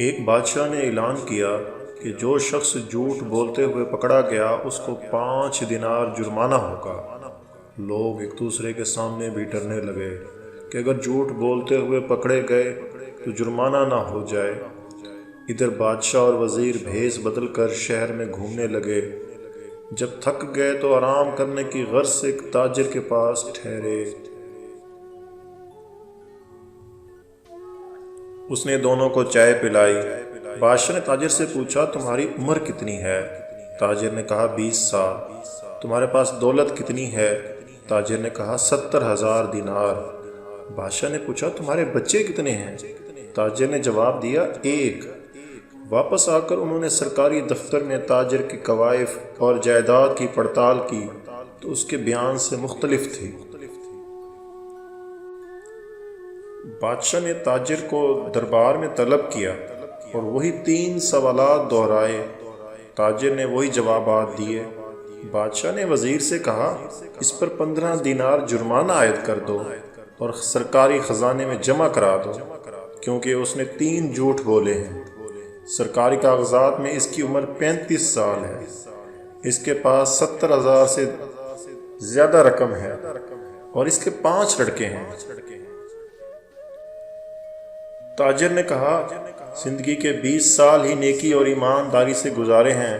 ایک بادشاہ نے اعلان کیا کہ جو شخص جھوٹ بولتے ہوئے پکڑا گیا اس کو 5 دینار جرمانہ ہوگا۔ لوگ ایک دوسرے کے سامنے بھی ڈرنے لگے کہ اگر جھوٹ بولتے ہوئے پکڑے گئے تو جرمانہ نہ ہو جائے۔ ادھر بادشاہ اور وزیر بھیس بدل کر شہر میں گھومنے لگے۔ جب تھک گئے تو آرام کرنے کی غرض سے ایک تاجر کے پاس ٹھہرے۔ اس نے دونوں کو چائے پلائی۔ بادشاہ نے تاجر سے پوچھا تمہاری عمر کتنی ہے؟ تاجر نے کہا 20 سال۔ تمہارے پاس دولت کتنی ہے؟ تاجر نے کہا 70,000 دینار۔ بادشاہ نے پوچھا تمہارے بچے کتنے ہیں؟ تاجر نے جواب دیا 1۔ واپس آ کر انہوں نے سرکاری دفتر میں تاجر کے کوائف اور جائیداد کی پڑتال کی تو اس کے بیان سے مختلف تھی۔ بادشاہ نے تاجر کو دربار میں طلب کیا اور وہی 3 سوالات دہرائے۔ تاجر نے وہی جوابات دیے۔ بادشاہ نے وزیر سے کہا اس پر 15 دینار جرمانہ عائد کر دو اور سرکاری خزانے میں جمع کرا دو، کیونکہ اس نے 3 جھوٹ بولے ہیں۔ سرکاری کاغذات میں اس کی عمر 35 سال ہے۔ اس کے پاس 70,000 سے زیادہ رقم ہے اور اس کے 5 لڑکے ہیں۔ تاجر نے کہا زندگی کے 20 سال ہی نیکی اور ایمانداری سے گزارے ہیں،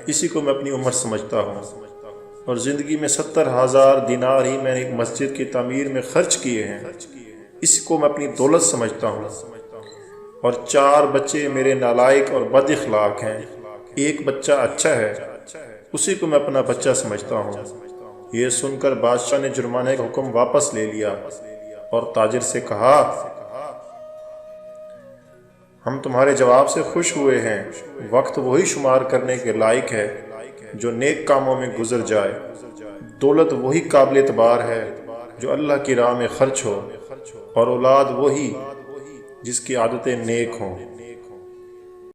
اسی کو میں اپنی عمر سمجھتا ہوں، اور زندگی میں 70,000 دینار ہی میں نے ایک مسجد کی تعمیر میں خرچ کیے ہیں، اسی کو میں اپنی دولت سمجھتا ہوں، اور 4 بچے میرے نالائق اور بد اخلاق ہیں، ایک بچہ اچھا ہے، اسی کو میں اپنا بچہ سمجھتا ہوں۔ یہ سن کر بادشاہ نے جرمانے کا حکم واپس لے لیا اور تاجر سے کہا ہم تمہارے جواب سے خوش ہوئے ہیں۔ وقت وہی شمار کرنے کے لائق ہے جو نیک کاموں میں گزر جائے، دولت وہی قابل اعتبار ہے جو اللہ کی راہ میں خرچ ہو، اور اولاد وہی جس کی عادتیں نیک ہوں۔